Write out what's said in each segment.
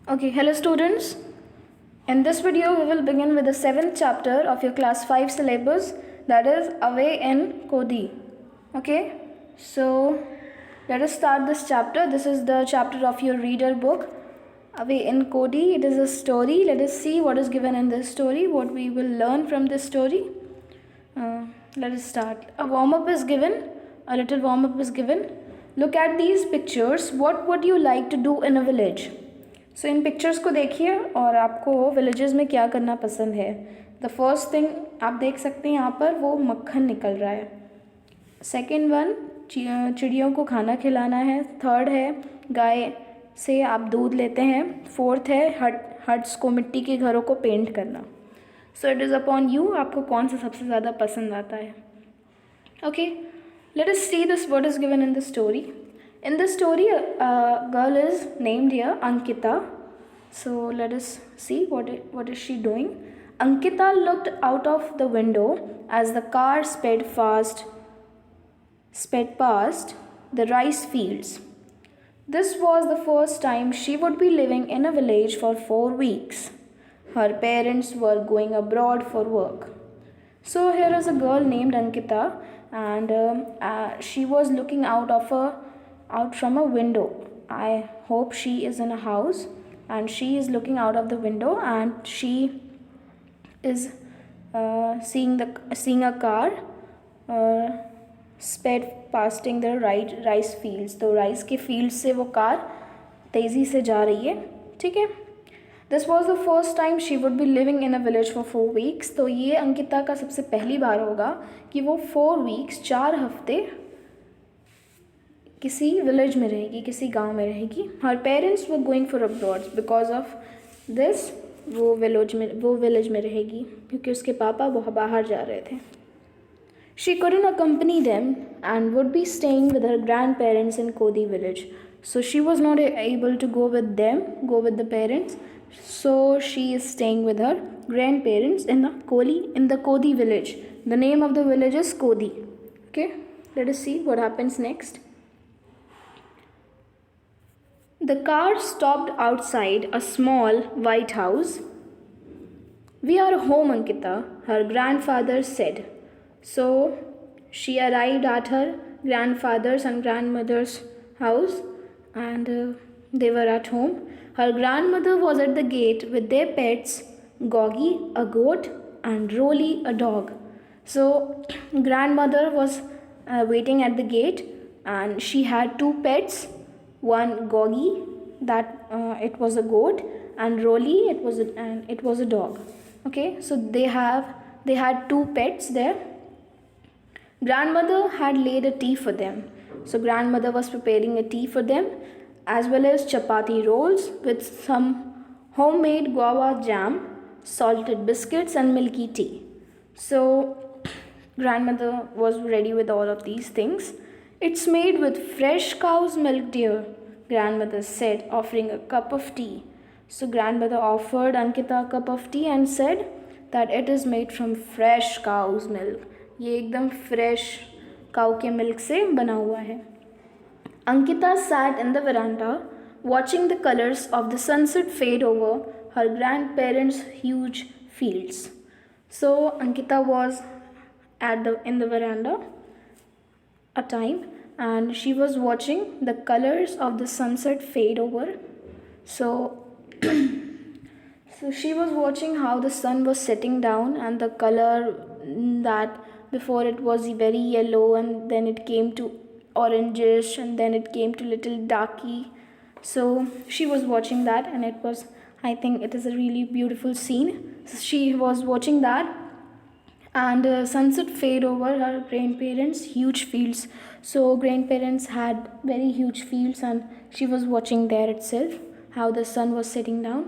Okay, hello students. In this video, we will begin with the 7th chapter of your class 5 syllabus, that is Away in Kodi. Okay, so let us start this chapter. This is the chapter of your reader book, Away in Kodi. It is a story. Let us see what is given in this story, what we will learn from this story. Let us start. A warm-up is given. A little warm-up is given. Look at these pictures. What would you like to do in a village? So in pictures को देखिए और आपको villages में क्या करना पसंद है. The first thing आप देख सकते हैं यहाँ पर वो मक्खन निकल रहा है. सेकेंड वन चिड़ियों को खाना खिलाना है. थर्ड है गाय से आप दूध लेते हैं. फोर्थ है हट्स को मिट्टी के घरों को पेंट करना. So it is upon you, आपको कौन सा सबसे ज़्यादा पसंद आता है. Okay, let us see this what is given in the story. In the story, a girl is named here Ankita. So let us see what is she doing. Ankita looked out of the window as the car sped past the rice fields. This was the first time she would be living in a village for 4 weeks. Her parents were going abroad for work. So here is a girl named Ankita, and she was looking out from a window. I hope she is in a house and she is looking out of the window and she is seeing a car sped passing the rice fields. तो rice के field से वो car तेज़ी से जा रही है. ठीक है. This was the first time she would be living in a village for 4 weeks. तो ये अंकिता का सबसे पहली बार होगा कि वो 4 वीक्स 4 हफ्ते किसी विलेज में रहेगी, किसी गांव में रहेगी. हर पेरेंट्स वो going for abroad because of this वो विलेज में रहेगी क्योंकि उसके पापा वो बाहर जा रहे थे. She couldn't accompany them and would be staying with her grand parents in Kodi village. So she was not able to go with the parents. So she is staying with her grand parents in the Kodi village. The name of the village is Kodi. Okay, let us see what happens next. The car stopped outside a small white house. We are home, Ankita, her grandfather said. So she arrived at her grandfather's and grandmother's house and they were at home. Her grandmother was at the gate with their pets, Goggy, a goat, and Rolly, a dog. So grandmother was waiting at the gate and she had 2 pets. One Goggy, that it was a goat, and Rolly it was a dog. Okay, so they had 2 pets there. Grandmother had laid a tea for them. So grandmother was preparing a tea for them as well as chapati rolls with some homemade guava jam, salted biscuits and milky tea. So grandmother was ready with all of these things. It's made with fresh cow's milk, dear, grandmother said, offering a cup of tea. So grandmother offered Ankita a cup of tea and said that it is made from fresh cow's milk. ये एकदम fresh cow के milk से बना हुआ है. Ankita sat in the veranda watching the colors of the sunset fade over her grandparents' huge fields. So Ankita was in the veranda a time and she was watching the colors of the sunset fade over. So she was watching how the sun was setting down and the color that before it was very yellow and then it came to orangish and then it came to little darky. So she was watching that and it was, I think it is a really beautiful scene. So she was watching that and sunset fade over her grandparents' huge fields. So grandparents had very huge fields and she was watching there itself how the sun was setting down.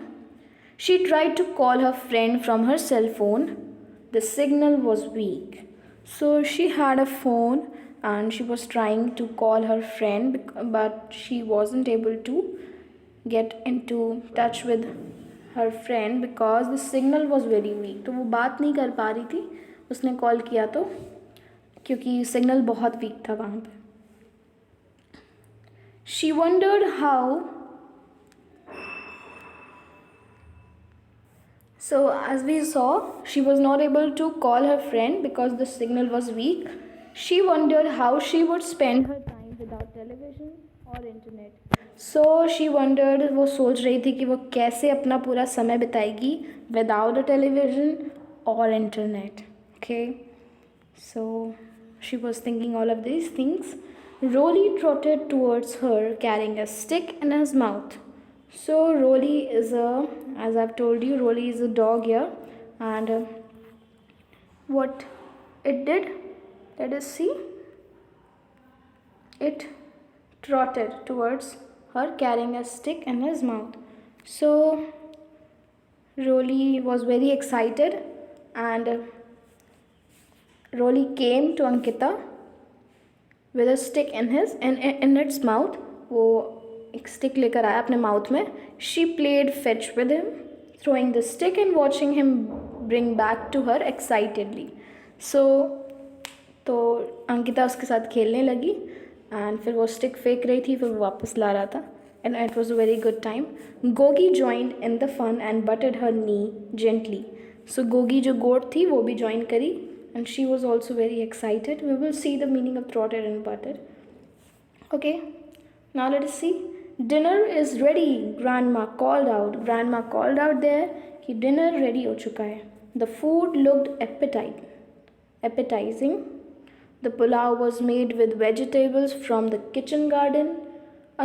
She tried to call her friend from her cell phone. The signal was weak. So she had a phone and she was trying to call her friend but she wasn't able to get into touch with her friend because the signal was very weak. तो वो बात नहीं कर पा रही थी. उसने call किया तो क्योंकि सिग्नल बहुत वीक था वहाँ पे. She wondered how So as we saw, she was not able to call her friend because the signal was weak. She wondered how she would spend her time without television or internet. So she wondered, वो सोच रही थी कि वो कैसे अपना पूरा समय बिताएगी without a television or internet. Okay, so she was thinking all of these things. Rolly trotted towards her carrying a stick in his mouth. So Rolly is as I've told you, Rolly is a dog here, and what it did, let us see. It trotted towards her carrying a stick in his mouth. So Rolly was very excited, and Rolly came to Ankita with a stick in its mouth. वो एक stick लेकर आया अपने mouth में. She played fetch with him, throwing the stick and watching him bring back to her excitedly. So तो अंकिता उसके साथ खेलने लगी, एंड फिर वो स्टिक फेंक रही थी, फिर वो वापस ला रहा था, and it was a very good time. Gogi joined in the fun and butted her knee gently. So Gogi जो गोट थी वो भी ज्वाइन करी, and she was also very excited. We will see the meaning of trotted and butted. Okay, now let us see. Dinner is ready, grandma called out. Grandma called out there कि dinner ready हो चुका है. The food looked appetizing. The pulao was made with vegetables from the kitchen garden.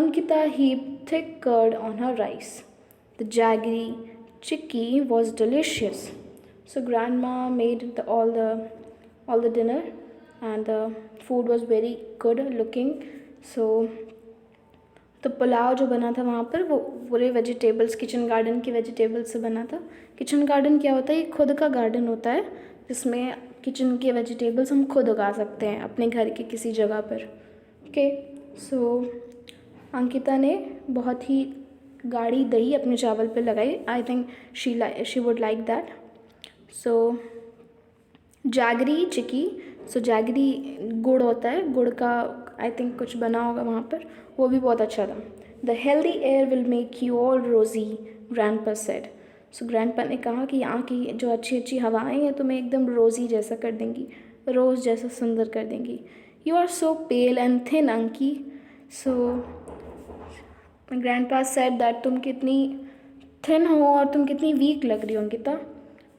Ankita heaped thick curd on her rice. The jaggery chicky was delicious. So grandma made all the dinner, and the food was very good looking. So तो पुलाव जो बना था वहाँ पर वो पूरे vegetables, kitchen garden के vegetables से बना था. किचन गार्डन क्या होता है? ये खुद का गार्डन होता है जिसमें किचन के वेजिटेबल्स हम खुद उगा सकते हैं अपने घर के किसी जगह पर. ओके, सो अंकिता ने बहुत ही गाढ़ी दही अपने चावल पे लगाई. I think she would like that. So jaggery chikki, so jaggery गुड़ होता है, गुड़ का आई थिंक कुछ बना होगा वहाँ पर, वो भी बहुत अच्छा था. The healthy air will make you all रोजी, ग्रैंडपा सेड. सो ग्रैंडपा ने कहा कि यहाँ की जो अच्छी अच्छी हवाएं हैं तुम्हें एकदम रोज़ी जैसा कर देंगी, रोज़ जैसा सुंदर कर देंगी. You are so pale and thin Anki. So grandpa said that तुम कितनी थिन हो और तुम कितनी वीक लग रही हो अंकिता,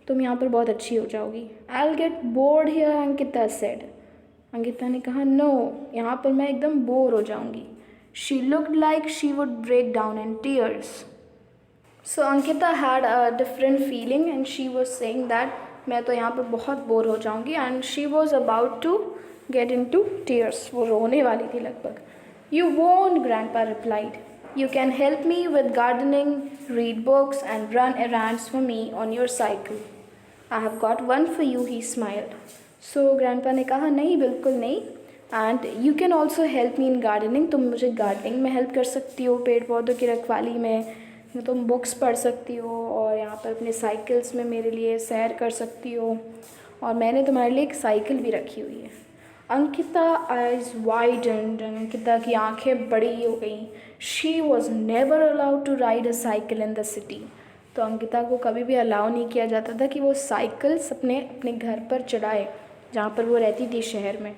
तुम यहाँ पर बहुत अच्छी हो जाओगी. I will get bored here, Ankita said. Ankita ने कहा नो, यहाँ पर मैं एकदम बोर हो जाऊँगी. She looked like she would break down in tears. So Ankita had a different feeling and she was saying that मैं तो यहाँ पर बहुत बोर हो जाऊँगी, and she was about to get into tears. वो रोने वाली थी लगभग. You won't, grandpa replied. You can help me with gardening, read books, and run errands for me on your cycle. I have got one for you, he smiled. So grandpa ने कहा नहीं, बिल्कुल नहीं. And you can also help me in gardening. तुम मुझे gardening में help कर सकती हो, पेड़ पौधों की रखवाली में. तुम बुक्स पढ़ सकती हो और यहाँ पर अपने साइकिल्स में मेरे लिए सैर कर सकती हो, और मैंने तुम्हारे लिए एक साइकिल भी रखी हुई है. अंकिता आइज वाइडेंड, अंकिता की आंखें बड़ी हो गई. She was never allowed to ride a cycle in the city. तो अंकिता को कभी भी अलाउ नहीं किया जाता था कि वो साइकिल्स अपने घर पर चढ़ाए जहाँ पर वो रहती थी शहर में.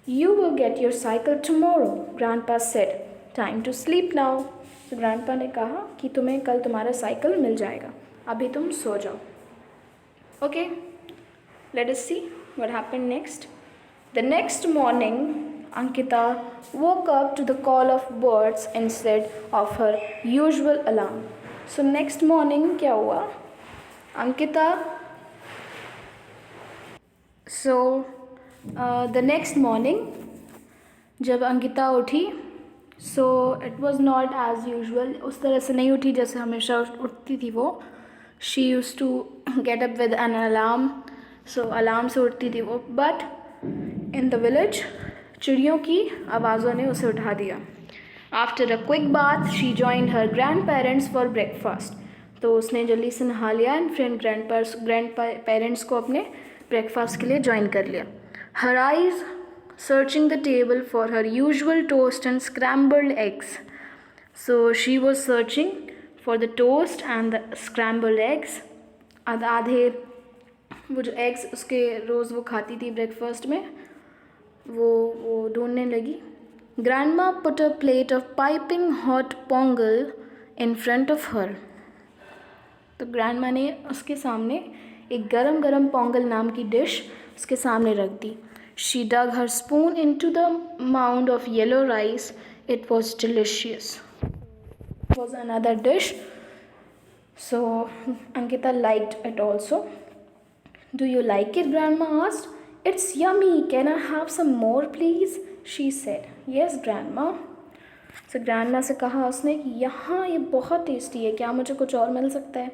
You will get your cycle tomorrow, grandpa said. Time to sleep now. तो ग्रैंडपा ने कहा कि तुम्हें कल तुम्हारा साइकिल मिल जाएगा, अभी तुम सो जाओ. Okay, let us see what happened next. The next morning, Ankita woke up to the call of birds instead of her usual alarm. So next morning क्या हुआ? Ankita. So the next morning जब अंकिता उठी, so it was not as usual. उस तरह से नहीं उठी जैसे हमेशा उठती थी वो. She used to get up with an alarm. So alarm से उठती थी वो, but in the village, चिड़ियों की आवाज़ों ने उसे उठा दिया. After a quick bath, she joined her grandparents for breakfast. तो उसने जल्दी से नहा लिया एंड फिर grandparents को अपने ब्रेकफास्ट के लिए ज्वाइन कर लिया. Her eyes searching the table for her usual toast and scrambled eggs. So she was searching for the toast and the scrambled eggs. आधे वो जो एग्स उसके रोज़ वो खाती थी ब्रेकफास्ट में, वो ढूंढने लगी. Grandma put a plate of piping hot Pongal in front of her. तो ग्रैंडमा ने उसके सामने एक गरम गरम पोंगल नाम की डिश उसके सामने रख दी. She dug her spoon into the mound of yellow rice. It was delicious. Was another dish, so Ankita liked it also. Do you like it? Grandma asked. It's yummy. Can I have some more please? She said. Yes grandma. So grandma से कहा उसने कि यहाँ ये बहुत tasty है, क्या मुझे कुछ और मिल सकता है?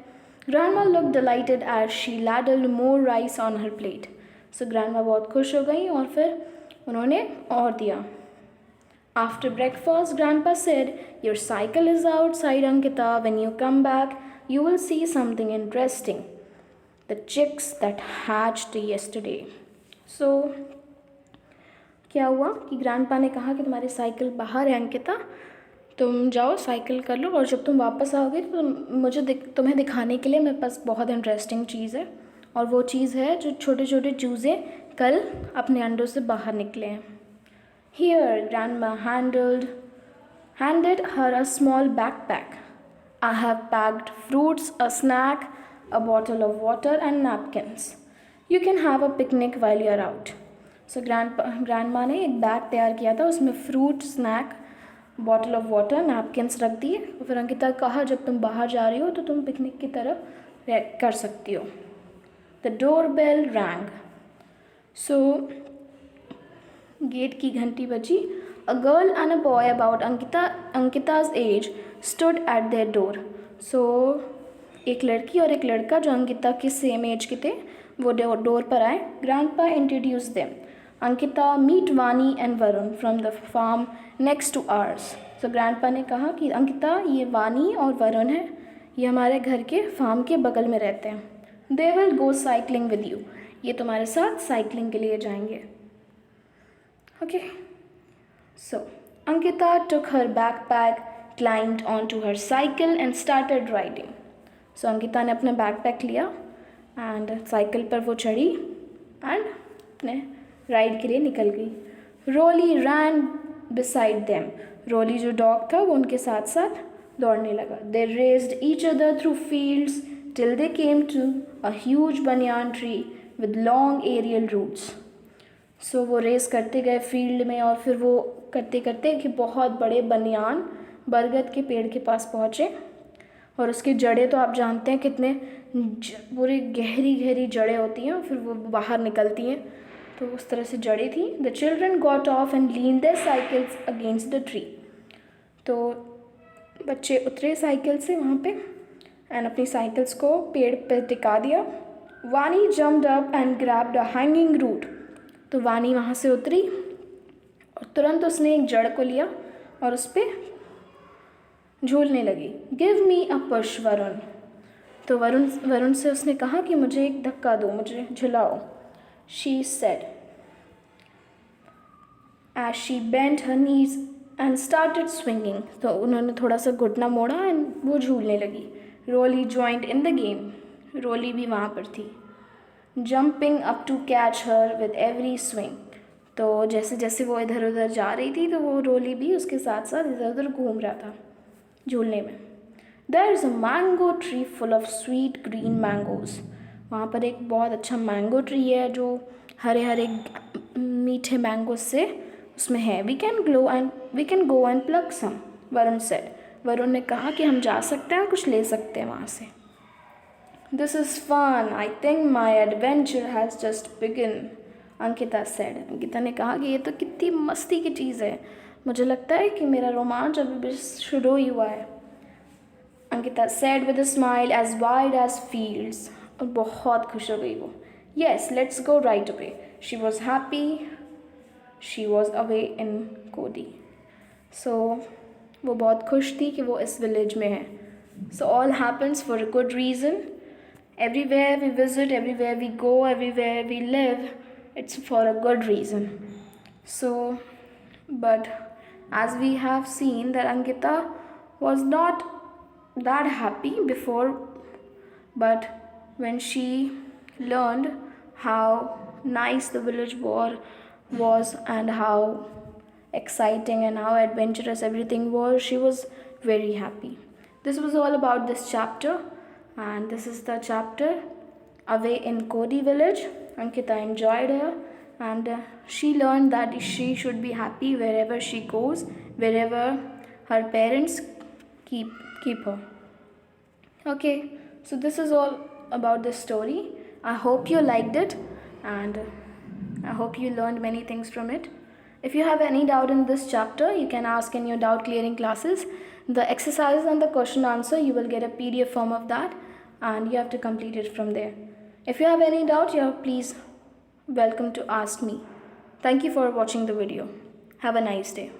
Grandma looked delighted as she ladled more rice on her plate. So grandma बहुत खुश हो गई और फिर उन्होंने और दिया. After breakfast, Grandpa said, your cycle is outside, Ankita. When you come back, you will see something interesting. The chicks that hatched yesterday. So, क्या हुआ कि ग्रैंडपा ने कहा कि तुम्हारी साइकिल बाहर है अंकिता, तुम जाओ साइकिल कर लो और जब तुम वापस आओगे तो मुझे तुम्हें दिखाने के लिए मेरे पास बहुत इंटरेस्टिंग चीज़ है. और वो चीज़ है जो छोटे छोटे चूज़े कल अपने अंडों से बाहर निकले हैं. Here, Grandma handed her a small backpack. I have packed fruits, a snack, a bottle of water and napkins. You can have a picnic while you are out. So grandma ने एक बैग तैयार किया था, उसमें fruit, snack, bottle of water, napkins रख दिए. फिर अंकिता कहा जब तुम बाहर जा रही हो तो तुम पिकनिक की तरफ कर सकती हो. The doorbell rang. So gate की घंटी बजी. A girl and a boy about Ankita's age stood at their door. So एक लड़की और एक लड़का जो अंकिता के सेम एज के थे वो डोर पर आए. Grandpa introduced them. Ankita, meet Vani and Varun from the farm next to ours. So Grandpa ने कहा कि अंकिता ये वानी और वरुण है, ये हमारे घर के फार्म के बगल में रहते हैं. They will go cycling with you. ये तुम्हारे साथ साइकिलिंग के लिए जाएंगे. Okay, so Ankita took her backpack, climbed onto her cycle and started riding. So Ankita ने अपना बैकपैक लिया and साइकिल पर वो चढ़ी and अपने राइड के लिए निकल गई. Rolly ran beside them. Rolly जो डॉग था वो उनके साथ साथ दौड़ने लगा. They raced each other through fields till they came to a huge banyan tree with long aerial roots. सो वो रेस करते गए फील्ड में और फिर वो करते करते कि बहुत बड़े बनियान बरगद के पेड़ के पास पहुँचे. और उसकी जड़ें तो आप जानते हैं कितने पूरी गहरी गहरी जड़ें होती हैं, फिर वो बाहर निकलती हैं, तो उस तरह से जड़ें थी. The children got off and lean their cycles against the tree. तो बच्चे उतरे साइकिल से वहाँ पे एंड अपनी साइकिल्स को पेड़ पर टिका दिया. Vani jumped up and grabbed a hanging root. तो वानी वहाँ से उतरी और तुरंत उसने एक जड़ को लिया और उस पर झूलने लगी. Give me a push Varun. तो वरुण से उसने कहा कि मुझे एक धक्का दो, मुझे झुलाओ. She said as she bent her knees and started swinging. तो उन्होंने थोड़ा सा घुटना मोड़ा एंड वो झूलने लगी. Roli joined in the game. Roli भी वहाँ पर थी. Jumping up to catch her with every swing. तो जैसे जैसे वो इधर उधर जा रही थी तो वो रोली भी उसके साथ साथ इधर उधर घूम रहा था झूलने में. There is a mango tree full of sweet green mangoes. वहाँ पर एक बहुत अच्छा मैंगो ट्री है जो हरे हरे मीठे मैंगो से उसमें है. We can go and pluck some. Varun said. Varun ने कहा कि हम जा सकते हैं और कुछ ले सकते हैं वहाँ से. This is fun. I think my adventure has just begun. Ankita said. Ankita ने कहा कि ये तो कितनी मस्ती की चीज़ है, मुझे लगता है कि मेरा रोमांच अभी भी शुरू ही हुआ है. Ankita said with a smile as wide as fields. और बहुत खुश हो गई वो. Yes, let's go right away. She was happy. She was away in Kodi. So वो बहुत खुश थी कि वो इस विलेज में है. So all happens for a good reason. Everywhere we visit, everywhere we go, everywhere we live, it's for a good reason. So, but as we have seen that Ankita was not that happy before, but when she learned how nice the village was and how exciting and how adventurous everything was, she was very happy. This was all about this chapter, and this is the chapter Away in Kodi village. Ankita enjoyed her, and she learned that she should be happy wherever she goes, wherever her parents keep her. Okay, so this is all about this story. I hope you liked it, and I hope you learned many things from it. If you have any doubt in this chapter, you can ask in your doubt clearing classes. The exercises and the question answer, you will get a PDF form of that, and you have to complete it from there. If you have any doubt, you are please welcome to ask me. Thank you for watching the video. Have a nice day.